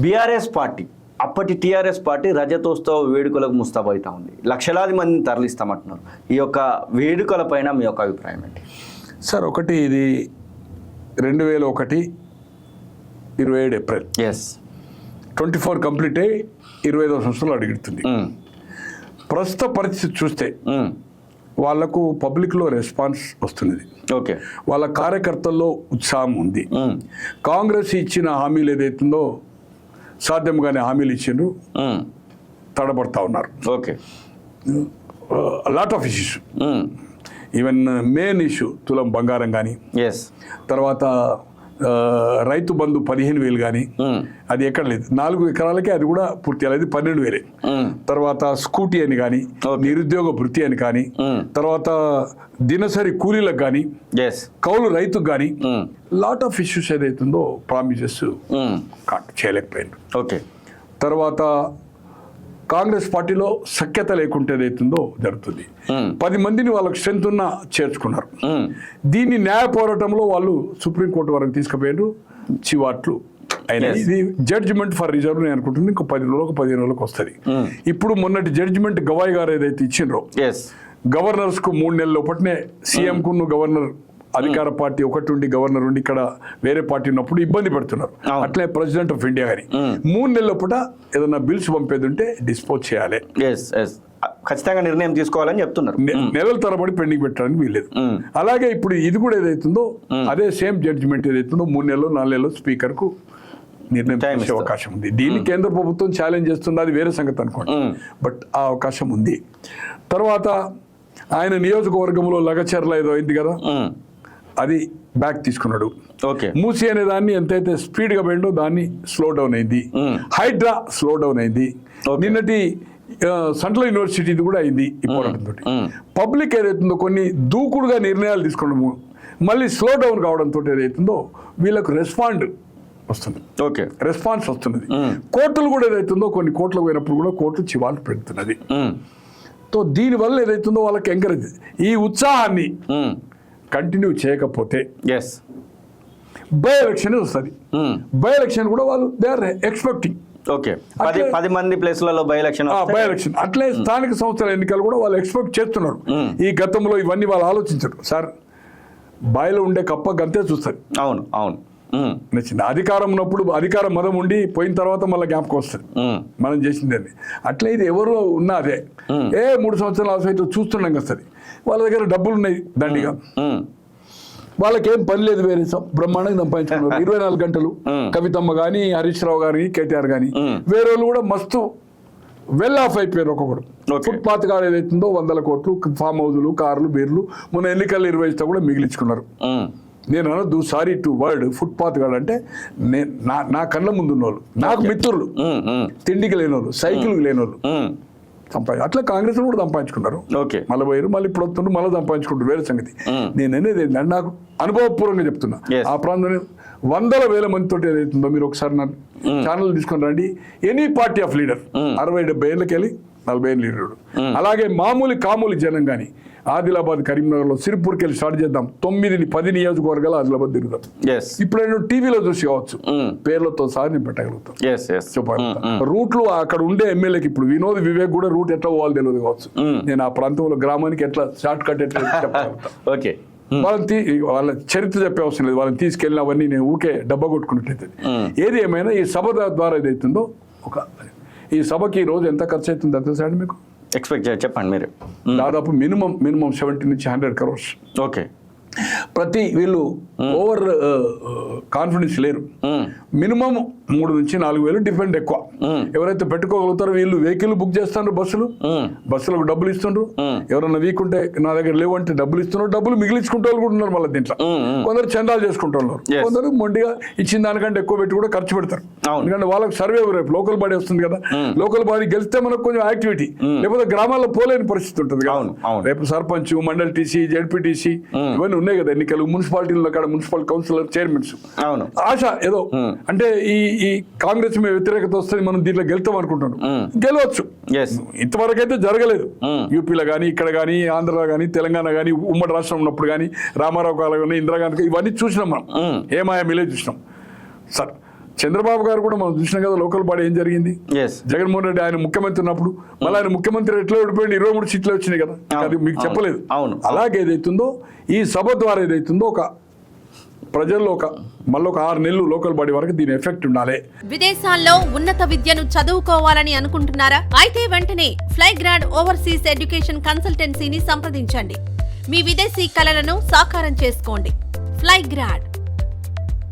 BRS party అప్పటి TRS party రజతోత్సవ వేడుకలకు ముస్తాబవుతా ఉంది. లక్షలాది మందిని తరలిస్తామంటున్నారు. ఈ యొక్క వేడుకల పైన మీ యొక్క అభిప్రాయం ఏంటి? సార్, ఒకటి ఇది 2001 27 ఏప్రిల్ 24 కంప్లీట్ అయ్యి 25వ సంవత్సరంలో అడుగుతుంది. ప్రస్తుత పరిస్థితి చూస్తే వాళ్లకు పబ్లిక్లో రెస్పాన్స్ వస్తున్నది. ఓకే, వాళ్ళ కార్యకర్తల్లో ఉత్సాహం ఉంది. కాంగ్రెస్ ఇచ్చిన హామీలు ఏదైతుందో సాధ్యంగానే హామీలు ఇచ్చిండ్రు, తడబడతా ఉన్నారు. Okay, lot of issues, even main issue తులం బంగారం కానీ, తర్వాత రైతు బంధు 15,000 కానీ అది ఎక్కడ లేదు. 4 ఎకరాలకే అది కూడా పూర్తి అయ్యేది 12,000. తర్వాత స్కూటీ అని కానీ, నిరుద్యోగ భృతి అని కానీ, తర్వాత దినసరి కూలీలకు కానీ, కౌలు రైతుకు కానీ లాట్ ఆఫ్ ఇష్యూస్ ఏదైతుందో ప్రామిసెస్ చేయలేకపోయింది. ఓకే, తర్వాత కాంగ్రెస్ పార్టీలో సఖ్యత లేకుంటే ఏదైతుందో జరుగుతుంది. 10 మందిని వాళ్ళకి స్ట్రెంత్ ఉన్న చేర్చుకున్నారు. దీన్ని న్యాయ పోరాటంలో వాళ్ళు సుప్రీంకోర్టు వరకు తీసుకుపోయారు. చివాట్లు అయినా ఇది జడ్జిమెంట్ ఫర్ రిజర్వ్ నేను అనుకుంటుంది ఇంకో 10 రోజులకు 15 రోజులకు వస్తుంది. ఇప్పుడు మొన్నటి జడ్జిమెంట్ గవాయ్ గారు ఏదైతే ఇచ్చిండ్రో, గవర్నర్స్ కు 3 నెలల లోపట్నే సీఎం కు గవర్నర్ అధికార పార్టీ ఒకటి ఉండి గవర్నర్ ఉండి ఇక్కడ వేరే పార్టీ ఉన్నప్పుడు ఇబ్బంది పెడుతున్నారు. అట్లే ప్రెసిడెంట్ ఆఫ్ ఇండియా గాని 3 నెలల లోపల ఏదైనా బిల్స్ పంపేది ఉంటే డిస్పోజ్ చేయాలి, ఖచ్చితంగా నిర్ణయం తీసుకోవాలని చెప్తున్నారు. నెలల తరబడి పెండింగ్ పెట్టడానికి వీల్లేదు. అలాగే ఇప్పుడు ఇది కూడా ఏదైతుందో అదే సేమ్ జడ్జిమెంట్ ఏదైతుందో 3 నెలలు 4 నెలలు స్పీకర్ కు నిర్ణయం చేసే అవకాశం ఉంది. దీన్ని కేంద్ర ప్రభుత్వం ఛాలెంజ్ చేస్తుంది, అది వేరే సంగతి అనుకోండి, బట్ ఆ అవకాశం ఉంది. తర్వాత ఆయన నియోజకవర్గంలో లగచర్ల ఏదో అయింది కదా, అది బ్యాక్ తీసుకున్నాడు. మూసీ అనే దాన్ని ఎంతైతే స్పీడ్ గా పోయిందో దాన్ని స్లో డౌన్ అయింది. హైడ్రా స్లో డౌన్ అయింది. నిన్నటి సెంట్రల్ యూనివర్సిటీ కూడా అయింది ఈ పోరాటంతో. పబ్లిక్ ఏదైతుందో కొన్ని దూకుడుగా నిర్ణయాలు తీసుకోవడము మళ్ళీ స్లో డౌన్ కావడంతో ఏదైతుందో వీళ్ళకు రెస్పాన్స్ వస్తున్నది. కోర్టులు కూడా ఏదైతుందో కొన్ని కోర్టులకు పోయినప్పుడు కూడా కోర్టు చివాలు పెడుతున్నది. సో దీనివల్ల ఏదైతుందో వాళ్ళకి ఎంకరేజ్, ఈ ఉత్సాహాన్ని కంటిన్యూ చేయకపోతే బై ఎలక్షన్ వస్తుంది. బై ఎలక్షన్ కూడా వాళ్ళు దే ఆర్ ఎక్స్పెక్టింగ్. 10 మంది ప్లేస్లలో బై ఎలక్షన్ అట్లే స్థానిక సంస్థల ఎన్నికలు కూడా వాళ్ళు ఎక్స్పెక్ట్ చేస్తున్నారు. ఈ గతంలో ఇవన్నీ వాళ్ళు ఆలోచించారు. సార్, బాయిలో ఉండే కప్ప గంతే చూస్తారు. అవును అవును, నచ్చింది. అధికారం ఉన్నప్పుడు అధికార మదం ఉండి పోయిన తర్వాత మళ్ళీ జ్ఞాపకం వస్తుంది మనం చేసిందని. అట్లా ఇది ఎవరో ఉన్నా అదే 3 సంవత్సరాల సైతం చూస్తున్నాం వస్తుంది. వాళ్ళ దగ్గర డబ్బులు ఉన్నాయి దండిగా, వాళ్ళకేం పని లేదు, వేరే బ్రహ్మాండంగా సంపాదించుకున్నారు 24 గంటలు. కవితమ్మ కానీ, హరీష్ రావు గారి, కేటీఆర్ కానీ, వేరే వాళ్ళు కూడా మస్తు వెల్ ఆఫ్ అయిపోయారు. ఒక్కొక్కడు ఫుట్పాత్ కాడ ఏదైతుందో 100 కోట్లు, ఫామ్ హౌజులు, కార్లు, బీర్లు మొన్న ఎన్నికలు నిర్వహిస్తా కూడా మిగిలించుకున్నారు. నేను అనొద్దు, సారీ టు వర్డ్, ఫుట్పాత్ గాడు అంటే నా కళ్ళ ముందు ఉన్నోళ్ళు, నాకు మిత్రులు, తిండికి లేనోళ్ళు, సైకిల్కి లేనోళ్ళు అట్లా కాంగ్రెస్ కూడా సంపాదించుకున్నారు. మళ్ళీ పోయారు, మళ్ళీ ఇప్పుడు వస్తుండ్రు, మళ్ళీ సంపాదించుకుంటారు, వేరే సంగతి. నేను అనేది ఏంటంటే నాకు అనుభవపూర్వకంగా చెప్తున్నా. ఆ ప్రాంతంలో 100,000 మందితో ఏదైతుందో మీరు ఒకసారి నా ఛానల్ తీసుకొని రండి. ఎనీ పార్టీ ఆఫ్ లీడర్ 60-70 ఏళ్ళకి వెళ్ళి 40 ఏళ్ళు లీడర్. అలాగే కామూలి జనం కానీ ఆదిలాబాద్, కరీంనగర్లో సిరిపూర్కి వెళ్ళి స్టార్ట్ చేద్దాం. 9-10 నియోజకవర్గాలు ఆదిలాబాద్ తిరుగుతాం. ఇప్పుడు నేను టీవీలో చూసి కావచ్చు, పేర్లతో సహా నేను పెట్టగలుగుతాం, చెప్పగలుగుతాం. రూట్లు అక్కడ ఉండే ఎమ్మెల్యేకి ఇప్పుడు వినోద్ వివేక్ కూడా రూట్ ఎట్లా పోవాలి తెలియదు కావచ్చు. నేను ఆ ప్రాంతంలో గ్రామానికి ఎట్లా షార్ట్ కట్ ఎట్లా చెప్పగలుగుతాను. వాళ్ళ చరిత్ర చెప్పే అవసరం లేదు. వాళ్ళని తీసుకెళ్ళినవన్నీ నేను ఊకే డబ్బా కొట్టుకున్నట్లయితే. ఏది ఏమైనా ఈ సభ ద్వారా ఏదైతుందో ఈ సభకి ఈ రోజు ఎంత ఖర్చు అవుతుంది అంత సార్ మీకు ఎక్స్పెక్ట్ చెప్పండి మీరు. దాదాపు మినిమం 70 నుంచి 100 crores. ప్రతి వీళ్ళు ఓవర్ కాన్ఫిడెన్స్ లేరు. మినిమం 3 నుంచి 4 వేలు డిపెండ్ ఎక్కువ. ఎవరైతే పెట్టుకోగలుగుతారో వీళ్ళు వెహికల్ బుక్ చేస్తున్నారు, బస్సులకు డబ్బులు ఇస్తుండ్రు. ఎవరన్నా వీక్ ఉంటే నా దగ్గర లేవంటే డబ్బులు ఇస్తున్నారు. డబ్బులు మిగిలించుకుంటే వాళ్ళు కూడా ఉన్నారు. మళ్ళీ దీంట్లో కొందరు చందాలు చేసుకుంటున్నారు, కొందరు మొండిగా ఇచ్చిన దానికంటే ఎక్కువ పెట్టి కూడా ఖర్చు పెడతారు. ఎందుకంటే వాళ్ళకి సర్వే రేపు లోకల్ బాడీ వస్తుంది కదా, లోకల్ బాడీ గెలిస్తే మనకు కొంచెం యాక్టివిటీ, లేకపోతే గ్రామాల్లో పోలేని పరిస్థితి ఉంటుంది. రేపు సర్పంచ్, మండల్ టీసీ, జెడ్పీటీసీ ఇవన్నీ ఉన్నాయి కదా ఎన్నికలు. మున్సిపాలిటీలో అక్కడ మున్సిపల్ కౌన్సిలర్, చైర్మన్స్ ఆశ ఏదో అంటే ఈ కాంగ్రెస్ మీద వ్యతిరేకత వస్తుంది, మనం దీంట్లో గెలుతాం అనుకుంటున్నాం. గెలవచ్చు, ఇంతవరకు అయితే జరగలేదు. యూపీలో కానీ, ఇక్కడ కానీ, ఆంధ్రలో కానీ, తెలంగాణ కానీ, ఉమ్మడి రాష్ట్రం ఉన్నప్పుడు కానీ, రామారావు కాలం కానీ, ఇందిరాగాంధీ ఇవన్నీ చూసినాం మనం. ఏమాయా మిలే చూసినాం. సార్ చంద్రబాబు గారు కూడా మనం చూసినాం కదా లోకల్ బాడీ ఏం జరిగింది. ఎస్ జగన్మోహన్ రెడ్డి ఆయన ముఖ్యమంత్రి ఉన్నప్పుడు మళ్ళీ ఆయన ముఖ్యమంత్రి ఎట్లా ఓడిపోయింది, 23 సీట్లు వచ్చినాయి కదా, అది మీకు చెప్పలేదు. అవును. అలాగే ఏదైతుందో ఈ సభ ద్వారా ఏదైతుందో ఒక ప్రజల్లో మళ్ళీ ఒక 6 నెలలు లోకల్ బాడీ వరకు దీని ఎఫెక్ట్ ఉండాలి. విదేశాల్లో ఉన్నత విద్యను చదువుకోవాలని అనుకుంటున్నారా? అయితే వెంటనే ఫ్లైగ్రాడ్ ఓవర్సీస్ ఎడ్యుకేషన్ కన్సల్టెన్సీని సంప్రదించండి. మీ విదేశీ కలలను సాకారం చేసుకోండి. ఫ్లైగ్రాడ్.